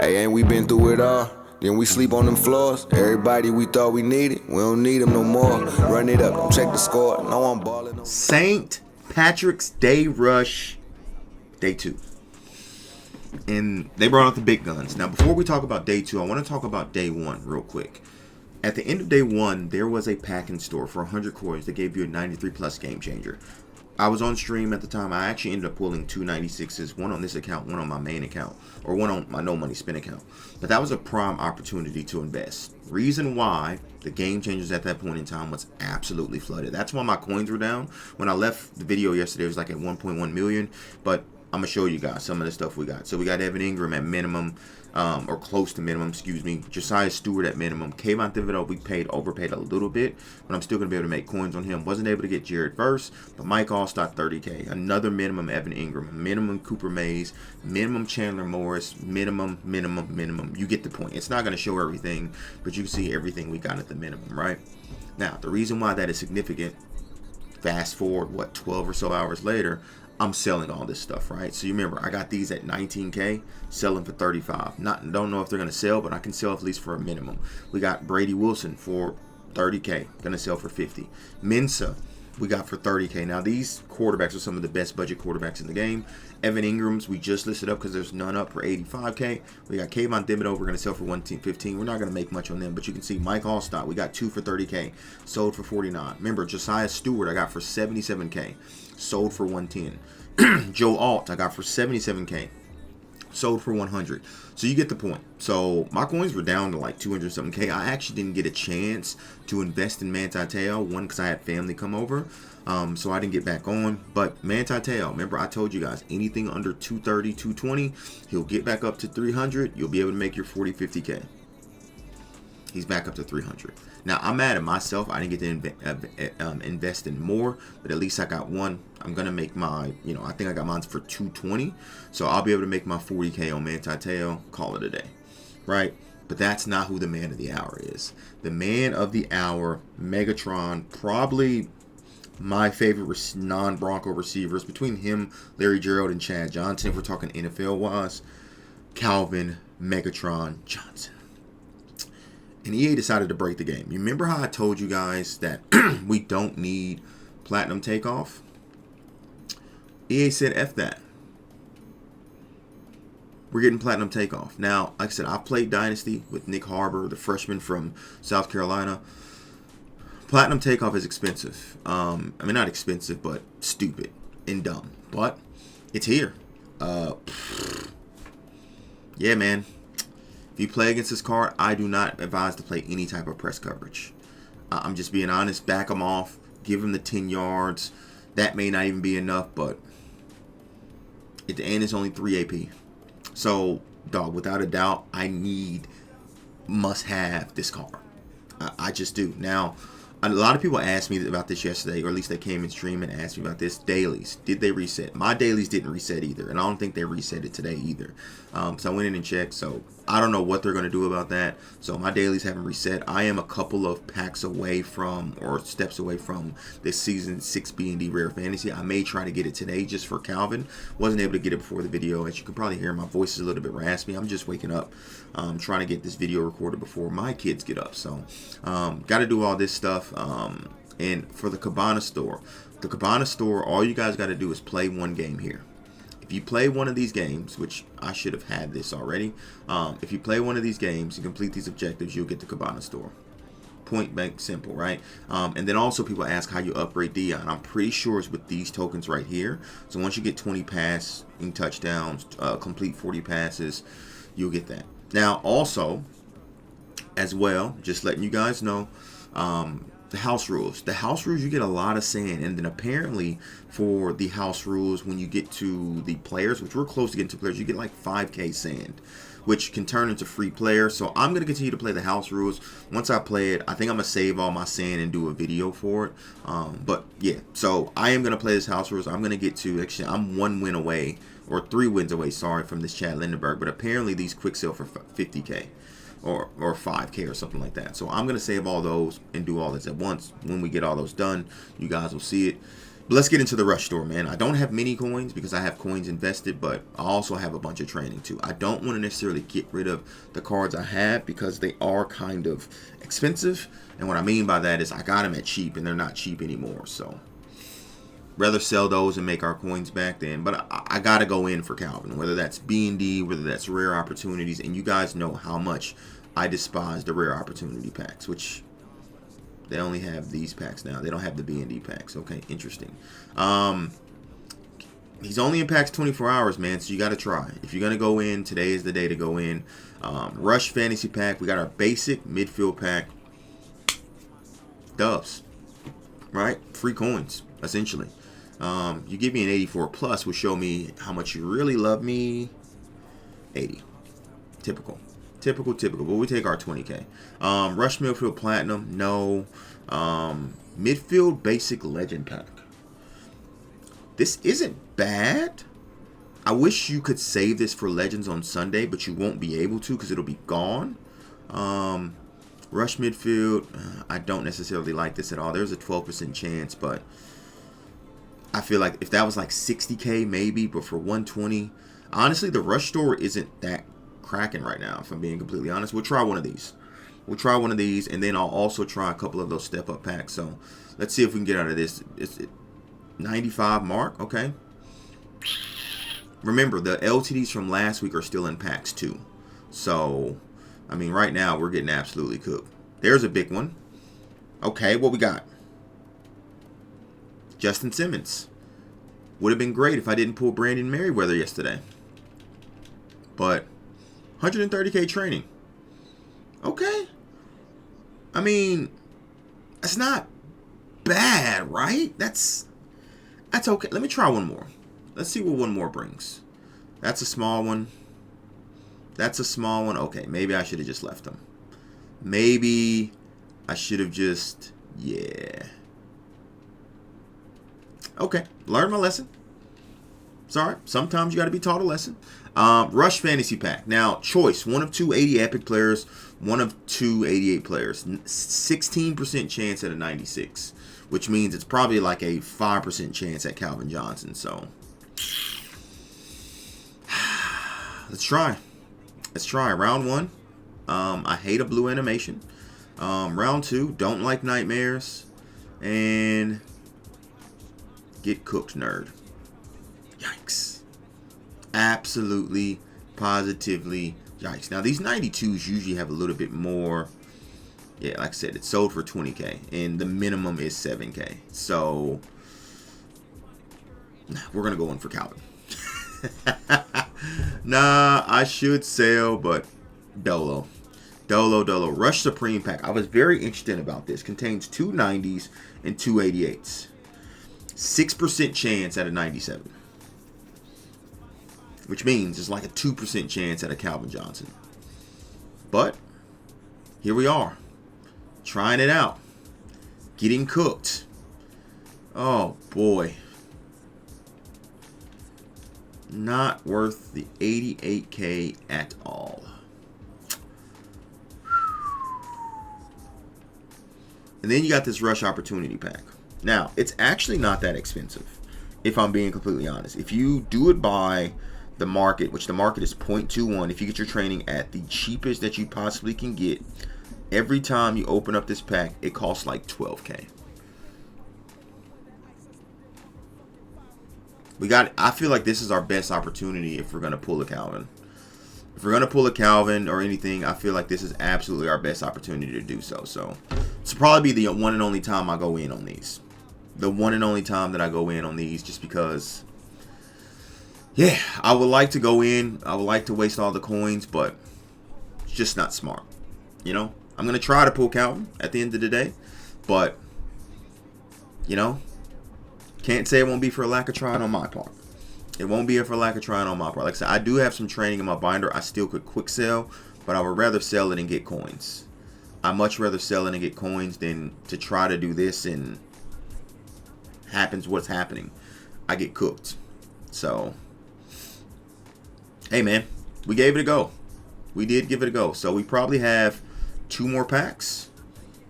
Hey, ain't we been through it all? Then we sleep on them floors. Everybody we thought we needed, we don't need them no more. Run it up, don't check the score. No, I'm balling. No. St. Patrick's Day Rush, Day 2. And they brought out the big guns. Now, before we talk about Day 2, I want to talk about Day 1 real quick. At the end of Day 1, there was a pack in store for 100 coins that gave you a 93 plus game changer. I was on stream at the time. I actually ended up pulling 2 96s, one on this account, one on my main account, or one on my no money spin account. But that was a prime opportunity to invest. Reason why the game changers at that point in time was absolutely flooded. That's why my coins were down. When I left the video yesterday, it was like at 1.1 million. But I'm going to show you guys some of the stuff we got. So we got Evan Ingram at minimum, or close to minimum, excuse me. Josiah Stewart at minimum. Kayvon Thibodeau, we overpaid a little bit, but I'm still going to be able to make coins on him. Wasn't able to get Jared Verse, but Mike Allstott, 30K. Another minimum Evan Ingram. Minimum Cooper Mays. Minimum Chandler Morris. Minimum. You get the point. It's not going to show everything, but you can see everything we got at the minimum, right? Now, the reason why that is significant, fast forward, 12 or so hours later, I'm selling all this stuff, right? So you remember, I got these at 19K, selling for 35. Don't know if they're going to sell, but I can sell at least for a minimum. We got Brady Wilson for 30K, going to sell for 50. Mensa, we got for 30K. Now, these quarterbacks are some of the best budget quarterbacks in the game. Evan Ingram's, we just listed up because there's none up for 85K. We got Kayvon Thibodeau, we're going to sell for 115. We're not going to make much on them, but you can see Mike Allstott, we got 2 for 30K, sold for 49. Remember, Josiah Stewart, I got for 77K, sold for 110. Joe Alt, I got for 77K, sold for 100. So you get the point. So my coins were down to like 200 something K. I actually didn't get a chance to invest in Manti Te'o, one because I had family come over, so I didn't get back on. But Manti Te'o, remember I told you guys, anything under 230, 220, he'll get back up to 300. You'll be able to make your 40, 50K. He's back up to 300. Now, I'm mad at myself. I didn't get to invest in more, but at least I got one. I'm going to make my, I think I got mine for 220. So I'll be able to make my 40K on Manti Te'o, call it a day, right? But that's not who the man of the hour is. The man of the hour, Megatron, probably my favorite non-Bronco receivers. Between him, Larry Gerald, and Chad Johnson, if we're talking NFL-wise, Calvin Megatron Johnson. And EA decided to break the game. You remember how I told you guys that we don't need Platinum Takeoff? EA said, F that. We're getting Platinum Takeoff. Now, like I said, I've played Dynasty with Nick Harbor, the freshman from South Carolina. Platinum Takeoff is expensive. I mean, not expensive, but stupid and dumb. But it's here. Yeah, man. If you play against this card, I do not advise to play any type of press coverage. I'm just being honest. Back him off. Give him the 10 yards. That may not even be enough, but at the end, it's only 3 AP. So, dog, without a doubt, must have this card. I just do. Now, a lot of people asked me about this yesterday, or at least they came in stream and asked me about this. Dailies. Did they reset? My dailies didn't reset either, and I don't think they reset it today either. So I went in and checked, so I don't know what they're going to do about that. So my dailies haven't reset. I am a couple of packs away from, or steps away from, this season 6 B&D Rare Fantasy. I may try to get it today just for Calvin. Wasn't able to get it before the video. As you can probably hear, my voice is a little bit raspy. I'm just waking up, trying to get this video recorded before my kids get up. So got to do all this stuff. And for the Cabana store, all you guys got to do is play one game here. If you play one of these games, which I should have had this already, if you play one of these games and complete these objectives, you'll get the Cabana store. Point blank simple, right? And then also people ask how you upgrade Dion. I'm pretty sure it's with these tokens right here. So once you get 20 passing touchdowns, complete 40 passes, you'll get that. Now also, as well, just letting you guys know, the house rules. The house rules, you get a lot of sand. And then apparently for the house rules, when you get to the players, which we're close to getting to players, you get like 5K sand, which can turn into free players. So I'm going to continue to play the house rules. Once I play it, I think I'm going to save all my sand and do a video for it. But yeah, so I am going to play this house rules. I'm going to get to, actually, I'm 1 win away, or 3 wins away, sorry, from this Chad Lindenberg. But apparently these quick sell for 50K. Or 5K or something like that. So I'm going to save all those and do all this at once. When we get all those done, you guys will see it. But let's get into the Rush store, man. I don't have many coins because I have coins invested, but I also have a bunch of training too. I don't want to necessarily get rid of the cards I have because they are kind of expensive. And what I mean by that is I got them at cheap and they're not cheap anymore. So rather sell those and make our coins back then. But I got to go in for Calvin, whether that's B&D, whether that's rare opportunities. And you guys know how much I despise the rare opportunity packs, which... they only have these packs now. They don't have the B&D packs. Okay, interesting. He's only in packs 24 hours, man, so you got to try. If you're going to go in, today is the day to go in. Rush Fantasy Pack. We got our basic midfield pack. Dubs. Right? Free coins, essentially. You give me an 84 plus, will show me how much you really love me. 80. Typical. Typical, but we take our 20K. Rush Midfield Platinum, no. Midfield Basic Legend Pack. This isn't bad. I wish you could save this for Legends on Sunday, but you won't be able to because it'll be gone. Rush Midfield, I don't necessarily like this at all. There's a 12% chance, but I feel like if that was like 60K maybe, but for 120, honestly, the Rush store isn't that cracking right now, if I'm being completely honest. We'll try one of these. And then I'll also try a couple of those step-up packs. So let's see if we can get out of this. It's 95 mark. Okay. Remember, the LTDs from last week are still in packs too. So, I mean, right now we're getting absolutely cooked. There's a big one. Okay, what we got? Justin Simmons. Would have been great if I didn't pull Brandon Merriweather yesterday. But 130K training. Okay. I mean, that's not bad, right? That's okay. Let me try one more. Let's see what one more brings. That's a small one. That's a small one. Okay, maybe I should have just left them. Maybe I should have just... yeah. Okay, learned my lesson. Sorry, sometimes you got to be taught a lesson. Rush Fantasy Pack. Now, choice. 1 of 2 80 epic players. 1 of 2 88 players. 16% chance at a 96. Which means it's probably like a 5% chance at Calvin Johnson. So, let's try. Let's try. Round 1. I hate a blue animation. Round 2. Don't like nightmares. And get cooked, nerd. Yikes. Absolutely, positively, yikes. Now, these 92s usually have a little bit more. Yeah, like I said, it's sold for 20K, and the minimum is 7K. So, we're going to go in for Calvin. Nah, I should sell, but Dolo. Rush Supreme Pack. I was very interested about this. Contains 2 90s and 2 88s. 6% chance at a 97. Which means it's like a 2% chance at a Calvin Johnson. But here we are. Trying it out. Getting cooked. Oh boy. Not worth the 88K at all. And then you got this Rush Opportunity Pack. Now, it's actually not that expensive, if I'm being completely honest. If you do it by the market, which the market is 0.21, if you get your training at the cheapest that you possibly can get, every time you open up this pack, it costs like 12K. I feel like this is our best opportunity if we're going to pull a Calvin. If we're going to pull a Calvin or anything, I feel like this is absolutely our best opportunity to do so. So, this will probably be the one and only time I go in on these. The one and only time that I go in on these, just because, yeah, I would like to go in. I would like to waste all the coins, but it's just not smart. You know, I'm going to try to pull Calvin at the end of the day, but, you know, can't say it won't be for a lack of trying on my part. It won't be for a lack of trying on my part. Like I said, I do have some training in my binder. I still could quick sell, but I would rather sell it and get coins. I much rather sell it and get coins than to try to do this and happens what's happening. I get cooked. So, hey man, we gave it a go. We did give it a go. So we probably have 2 more packs,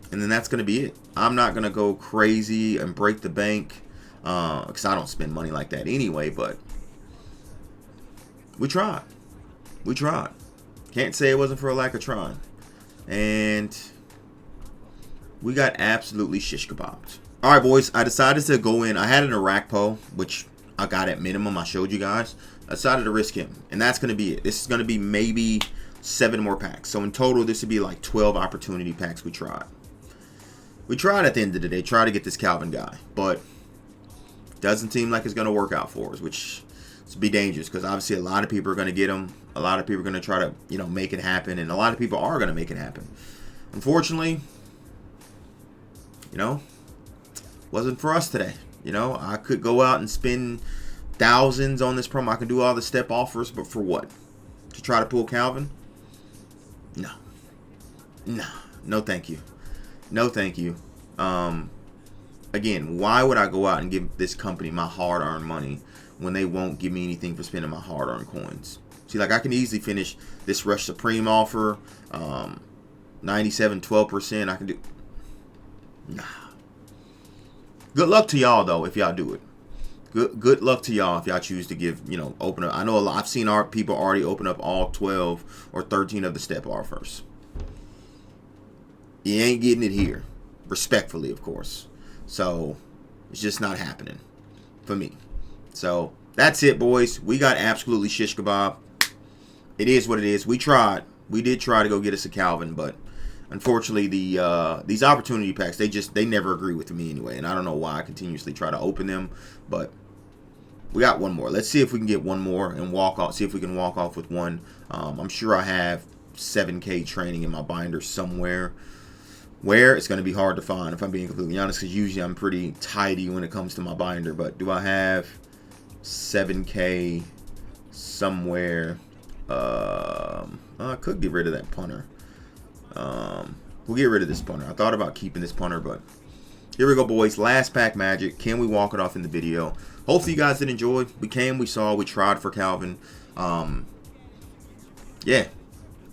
and then that's going to be it. I'm not going to go crazy and break the bank. because I don't spend money like that anyway. But we tried. We tried. Can't say it wasn't for a lack of trying. And we got absolutely shish kebabbed. All right, boys. I decided to go in. I had an Arakpo, which I got at minimum. I showed you guys. I decided to risk him. And that's going to be it. This is going to be maybe 7 more packs. So in total, this would be like 12 opportunity packs we tried. We tried at the end of the day. Try to get this Calvin guy. But doesn't seem like it's going to work out for us, which is be dangerous. Because obviously a lot of people are going to get him. A lot of people are going to try to, make it happen. And a lot of people are going to make it happen. Unfortunately, wasn't for us today. I could go out and spend thousands on this promo. I can do all the step offers, but for what? To try to pull Calvin? No. No, thank you. No, thank you. Again, why would I go out and give this company my hard-earned money when they won't give me anything for spending my hard-earned coins? See, like I can easily finish this Rush Supreme offer, 97, 12%. I can do. Nah. Good luck to y'all though if y'all do it. Good luck to y'all if y'all choose to give, open up. I know I've seen our people already open up all 12 or 13 of the step offers. You ain't getting it here, respectfully, of course. So it's just not happening for me. So that's it, boys. We got absolutely shish kebab. It is what it is. We tried. We did try to go get us a Calvin, but unfortunately, these opportunity packs, they never agree with me anyway. And I don't know why I continuously try to open them. But we got one more. Let's see if we can get one more and walk off. See if we can walk off with one. I'm sure I have 7K training in my binder somewhere. Where? It's going to be hard to find if I'm being completely honest. Because usually I'm pretty tidy when it comes to my binder. But do I have 7K somewhere? I could get rid of that punter. We'll get rid of this punter. I thought about keeping this punter, but here we go, boys. Last pack magic. Can we walk it off in the video? Hopefully you guys did enjoy. We came, we saw, we tried for Calvin. Yeah,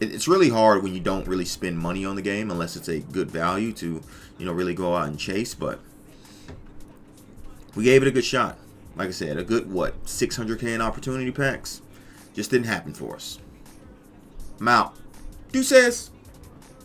it's really hard when you don't really spend money on the game unless it's a good value to, really go out and chase. But we gave it a good shot. Like I said, a good, 600K in opportunity packs? Just didn't happen for us. I'm out. Deuces.